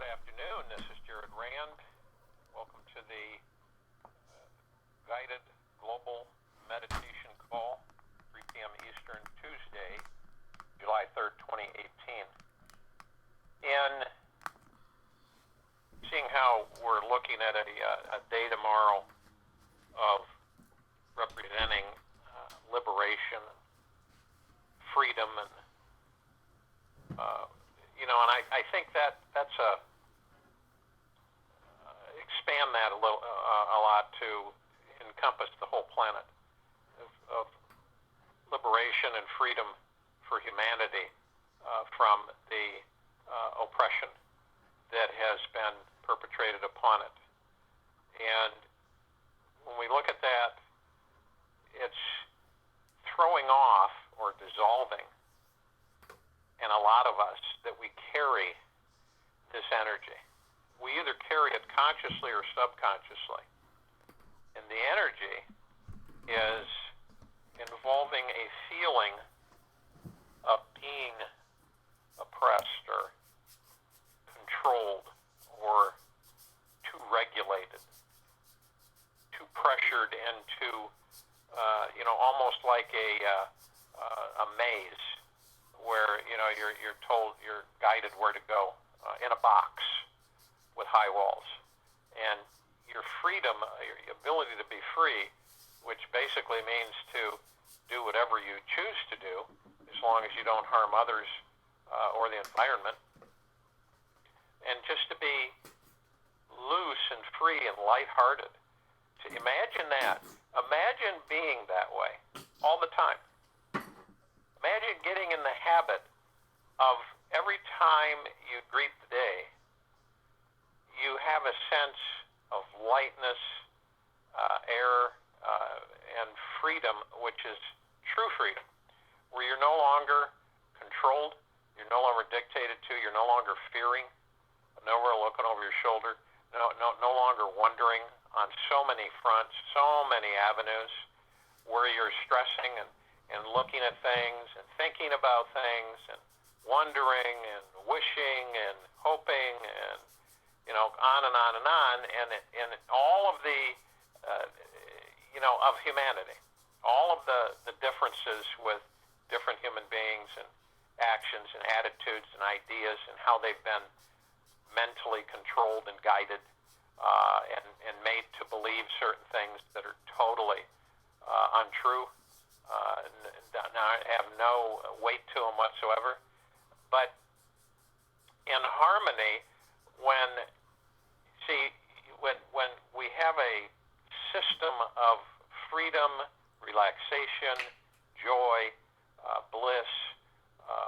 afternoon. This is Jared Rand. Welcome to the guided global meditation call, 3 p.m. Eastern, Tuesday, July 3rd, 2018. In seeing how we're looking at a day tomorrow of representing liberation, freedom, and and I think that's expand that a lot to encompass the whole planet of liberation and freedom for humanity from the oppression that has been perpetrated upon it. And when we look at that, it's throwing off or dissolving in a lot of us that we carry this energy. We either carry it consciously or subconsciously. And the energy is involving a feeling of being oppressed or controlled or too regulated, too pressured into, almost like a maze where, you're told, you're guided where to go in a box with high walls. And your freedom, your ability to be free, which basically means to do whatever you choose to do, as long as you don't harm others or the environment, and just to be loose and free and lighthearted. To imagine that. Imagine being that way all the time. Imagine getting in the habit of every time you greet the day, you have a sense of lightness, air, and freedom, which is true freedom, where you're no longer controlled, you're no longer dictated to, you're no longer fearing, no longer looking over your shoulder, no longer wondering on so many fronts, so many avenues, where you're stressing and looking at things and thinking about things and wondering and wishing and hoping and on and on and on, and all of the of humanity, all of the differences with different human beings and actions and attitudes and ideas and how they've been mentally controlled and guided and made to believe certain things that are totally untrue, have no weight to them whatsoever. But in harmony, when we have a system of freedom, relaxation, joy, bliss,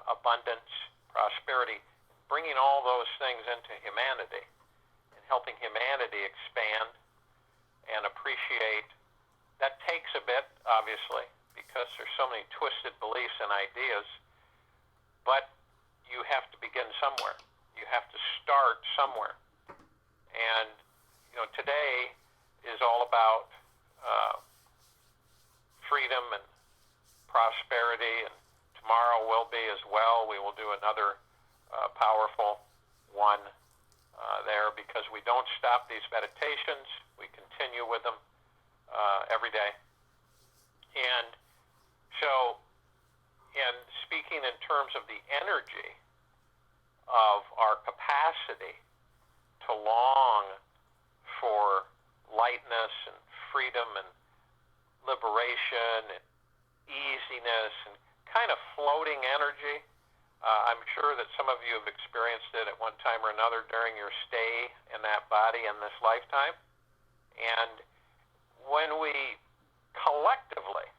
abundance, prosperity, bringing all those things into humanity and helping humanity expand and appreciate, that takes a bit, obviously, because there's so many twisted beliefs and ideas, but you have to begin somewhere. You have to start somewhere. And, today is all about freedom and prosperity, and tomorrow will be as well. We will do another powerful one there, because we don't stop these meditations. We continue with them every day. And so, in speaking in terms of the energy of our capacity to long for lightness and freedom and liberation and easiness and kind of floating energy, I'm sure that some of you have experienced it at one time or another during your stay in that body in this lifetime. And when we collectively,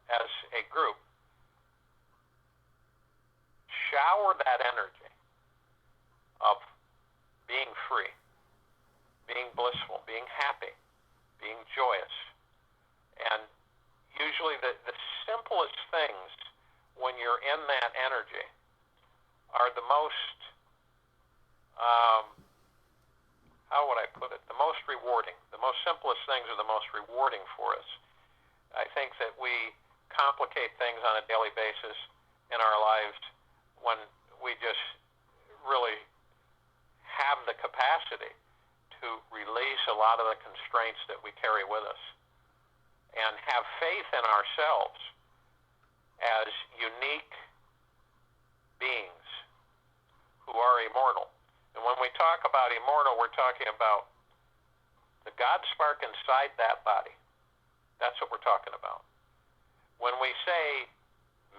as a group, shower that energy of being free, being blissful, being happy, being joyous, and usually the simplest things when you're in that energy are the most, how would I put it, the most rewarding. The most simplest things are the most rewarding for us. I think that we complicate things on a daily basis in our lives when we just really have the capacity to release a lot of the constraints that we carry with us and have faith in ourselves as unique beings who are immortal. And when we talk about immortal, we're talking about the God spark inside that body. That's what we're talking about. When we say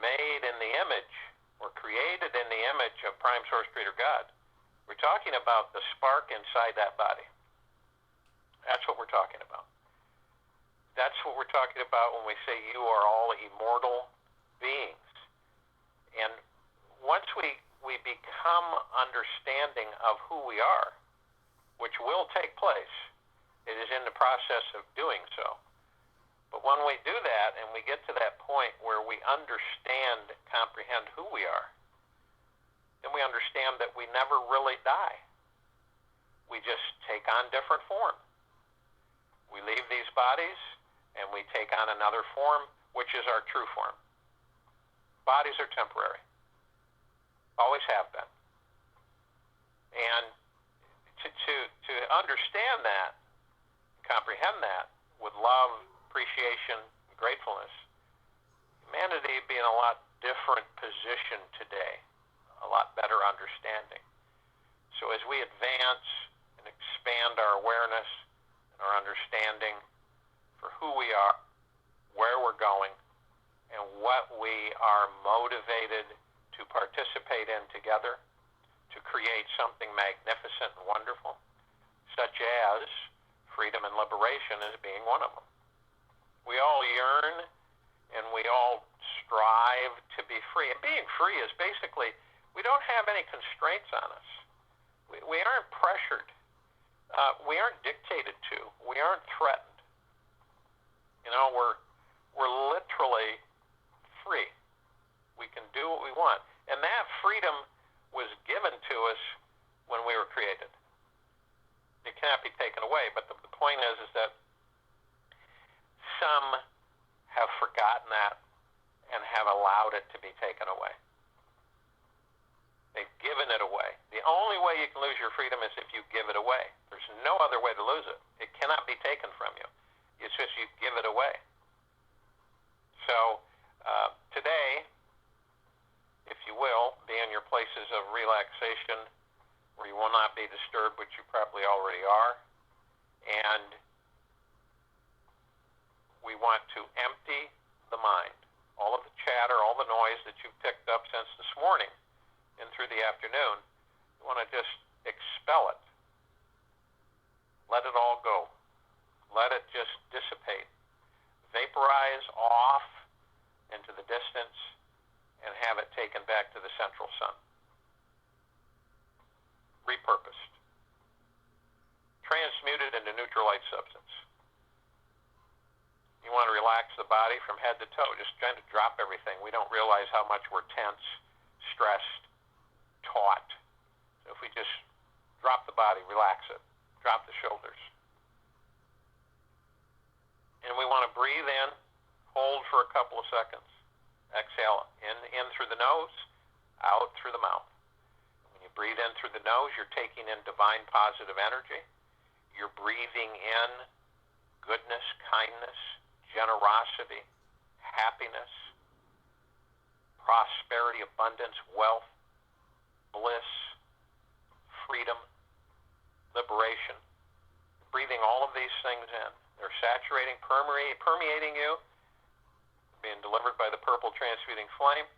made in the image or created in the image of Prime Source Creator God, we're talking about the spark inside that body. That's what we're talking about. That's what we're talking about when we say you are all immortal beings. And once we become understanding of who we are, which will take place, it is in the process of doing so. But when we do that and we get to that point where we understand, comprehend who we are, then we understand that we never really die. We just take on different form. We leave these bodies and we take on another form, which is our true form. Bodies are temporary. Always have been. And to understand that, comprehend that with love, appreciation, gratefulness, humanity be in a lot different position today, a lot better understanding. So as we advance and expand our awareness and our understanding for who we are, where we're going, and what we are motivated to participate in together to create something magnificent and wonderful, such as freedom and liberation as being one of them. We all yearn and we all strive to be free. And being free is basically, we don't have any constraints on us. We aren't pressured. We aren't dictated to. We aren't threatened. You know, we're literally free. We can do what we want. And that freedom was given to us when we were created. It cannot be taken away, but the point is that some have forgotten that and have allowed it to be taken away. They've given it away. The only way you can lose your freedom is if you give it away. There's no other way to lose it. It cannot be taken from you. It's just you give it away. So today, if you will, be in your places of relaxation where you will not be disturbed, which you probably already are. And we want to empty the mind. All of the chatter, all the noise that you've picked up since this morning and through the afternoon, you want to just expel it. Let it all go. Let it just dissipate. Vaporize off into the distance and have it taken back to the central sun. Repurposed. Transmuted into neutral light substance. You want to relax the body from head to toe, just trying to drop everything. We don't realize how much we're tense, stressed, taut. So if we just drop the body, relax it, drop the shoulders. And we want to breathe in, hold for a couple of seconds. Exhale in through the nose, out through the mouth. When you breathe in through the nose, you're taking in divine positive energy. You're breathing in goodness, kindness, generosity, happiness, prosperity, abundance, wealth, bliss, freedom, liberation. Breathing all of these things in. They're saturating, permeating you, being delivered by the purple transmuting flame.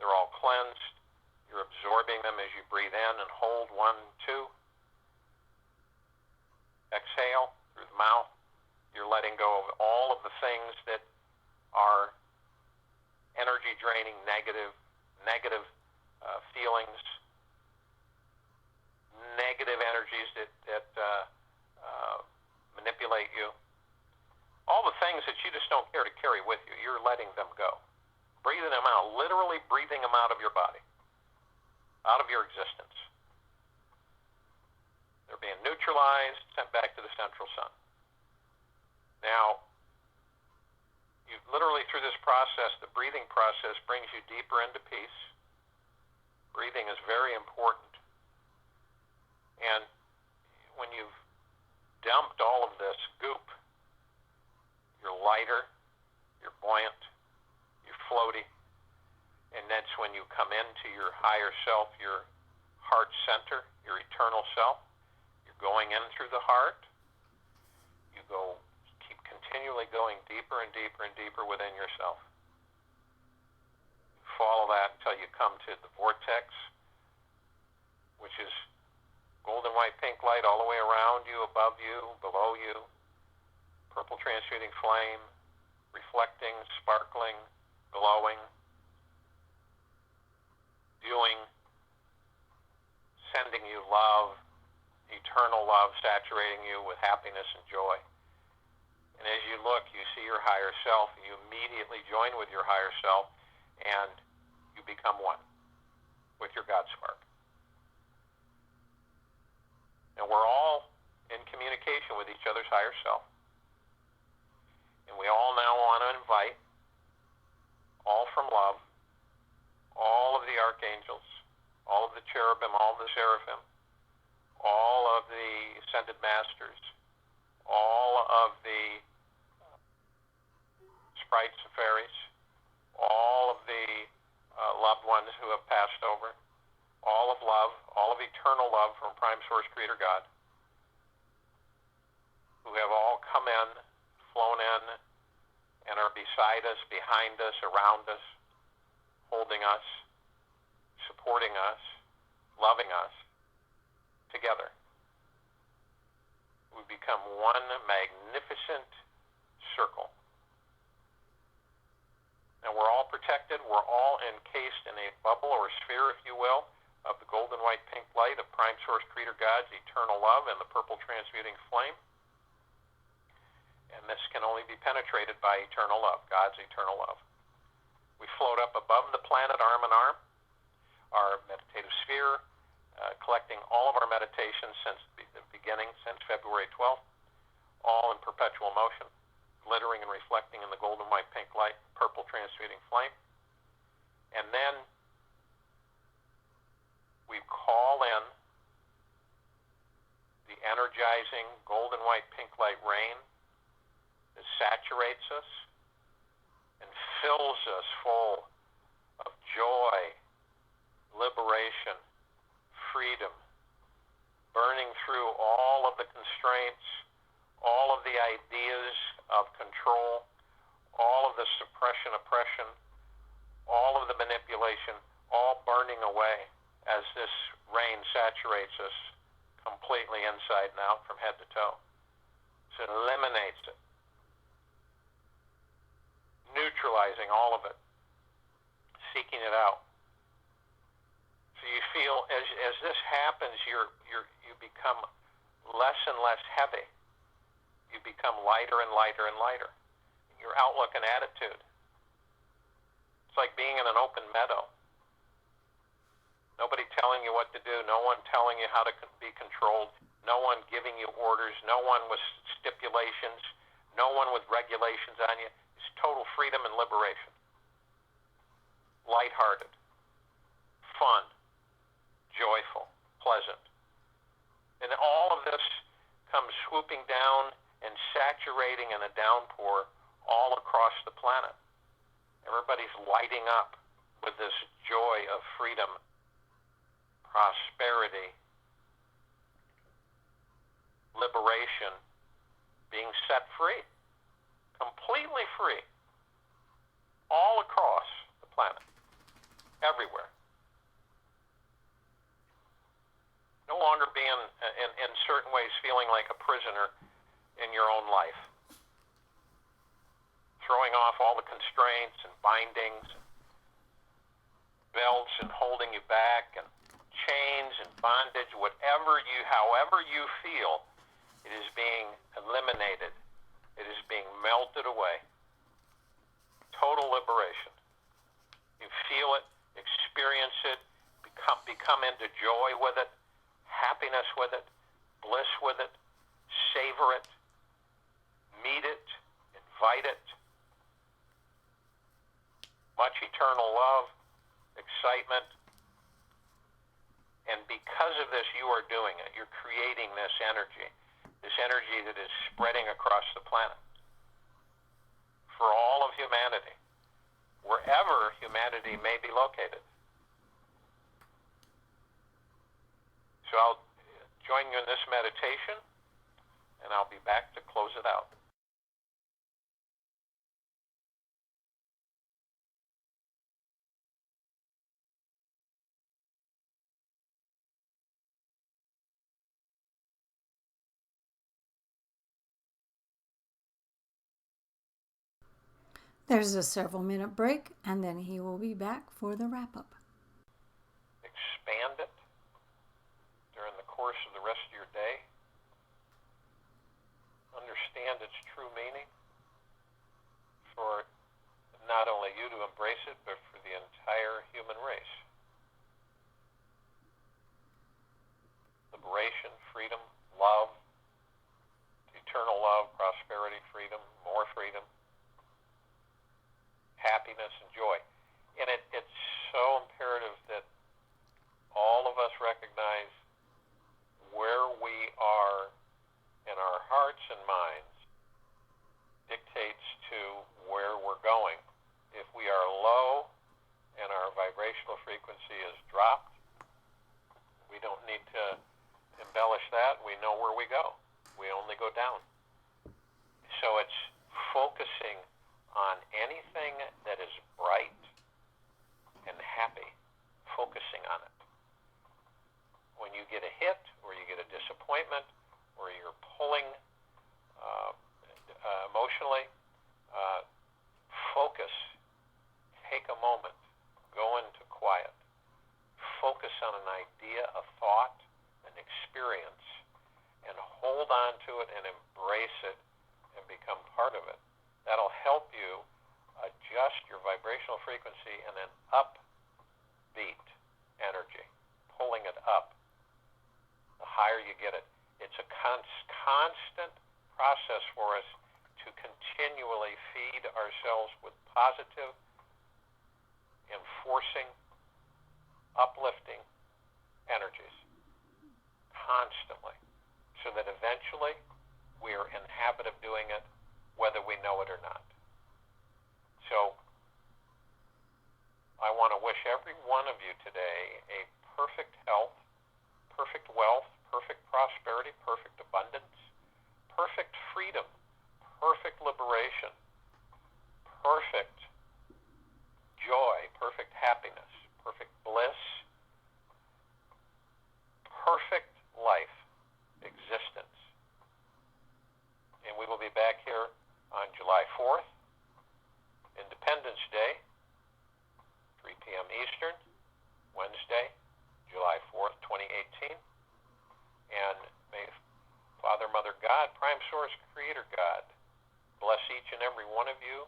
They're all cleansed. You're absorbing them as you breathe in and hold 1, 2. Exhale through the mouth. You're letting go of all of the things that are energy draining, negative feelings, negative energies that manipulate you. All the things that you just don't care to carry with you, you're letting them go. Breathing them out, literally breathing them out of your body, out of your existence. They're being neutralized, sent back to the central sun. Now, you literally through this process, the breathing process brings you deeper into peace. Breathing is very important. And when you've dumped all of this goop, you're lighter, you're buoyant, you're floaty, and that's when you come into your higher self, your heart center, your eternal self. You're going in through the heart. You keep continually going deeper and deeper and deeper within yourself. You follow that until you come to the vortex, which is golden white pink light all the way around you, above you, below you, purple transmuting flame, reflecting, sparkling, glowing, sending you love, eternal love, saturating you with happiness and joy. And as you look, you see your higher self, and you immediately join with your higher self, and you become one with your God spark. And we're all in communication with each other's higher self. And we all now want to invite, all from love, all of the archangels, all of the cherubim, all of the seraphim, all of the ascended masters, all of the sprites and fairies, all of the loved ones who have passed over, all of love, all of eternal love from Prime Source Creator God, who have all come in, flown in, and are beside us, behind us, around us, holding us, supporting us, loving us, together. We become one magnificent circle. And we're all protected, we're all encased in a bubble or sphere, if you will, of the golden white pink light of Prime Source Creator God's eternal love and the purple transmuting flame. And this can only be penetrated by eternal love, God's eternal love. We float up above the planet arm in arm, our meditative sphere, collecting all of our meditations since the beginning, since February 12th, all in perpetual motion, glittering and reflecting in the golden white pink light, purple transmuting flame. And then we call in the energizing golden white pink light rain that saturates us and fills us full of joy, liberation, freedom, burning through all of the constraints, all of the ideas of control, all of the suppression, oppression, all of the manipulation, all burning away as this rain saturates us completely inside and out from head to toe. So it eliminates it, neutralizing all of it, seeking it out. So you feel as this happens, you become less and less heavy. You become lighter and lighter and lighter. Your outlook and attitude. It's like being in an open meadow. Nobody telling you what to do. No one telling you how to be controlled. No one giving you orders. No one with stipulations. No one with regulations on you. It's total freedom and liberation. Lighthearted. Fun. Joyful. Pleasant. And all of this comes swooping down and saturating in a downpour all across the planet. Everybody's lighting up with this joy of freedom, prosperity, liberation, being set free, completely free, all across the planet, everywhere. No longer being, in certain ways, feeling like a prisoner in your own life. Throwing off all the constraints and bindings, and belts and holding you back, and chains and bondage, however you feel, it is being eliminated. It is being melted away. Total liberation. You feel it, experience it, become into joy with it, happiness with it, bliss with it, savor it, meet it, invite it. Much eternal love, excitement, And because of this, you are doing it. You're creating this energy that is spreading across the planet for all of humanity, wherever humanity may be located. So I'll join you in this meditation, and I'll be back to close it out. There's a several-minute break, and then he will be back for the wrap-up. Expand it during the course of the rest of your day. Understand its true meaning for not only you to embrace it, but for the entire human race. Liberation, freedom, love, eternal love, prosperity, freedom, more freedom, happiness and joy. And it's so imperative that all of us recognize where we are in our hearts and minds dictates to where we're going. If we are low and our vibrational frequency is dropped, we don't need to embellish that. We know where we go. We only go down. So it's focusing on anything that is bright and happy, focusing on it. When you get a hit, or you get a disappointment, or you're pulling emotionally, focus. Take a moment. Go into quiet. Focus on an idea, a thought, an experience, and hold on to it and embrace it and become part of it. That'll help you adjust your vibrational frequency in an upbeat energy, pulling it up. The higher you get it. It's a constant process for us to continually feed ourselves with positive, enforcing, uplifting energies constantly, so that eventually we are in the habit of doing it whether we know it or not. So I want to wish every one of you today a perfect health, perfect wealth, perfect prosperity, perfect abundance, perfect freedom, perfect liberation, perfect joy, perfect happiness, perfect bliss, perfect life, existence. And we will be back here on July 4th, Independence Day, 3 p.m. Eastern, Wednesday, July 4th, 2018. And may Father, Mother God, Prime Source, Creator God, bless each and every one of you.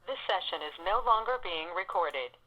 This session is no longer being recorded.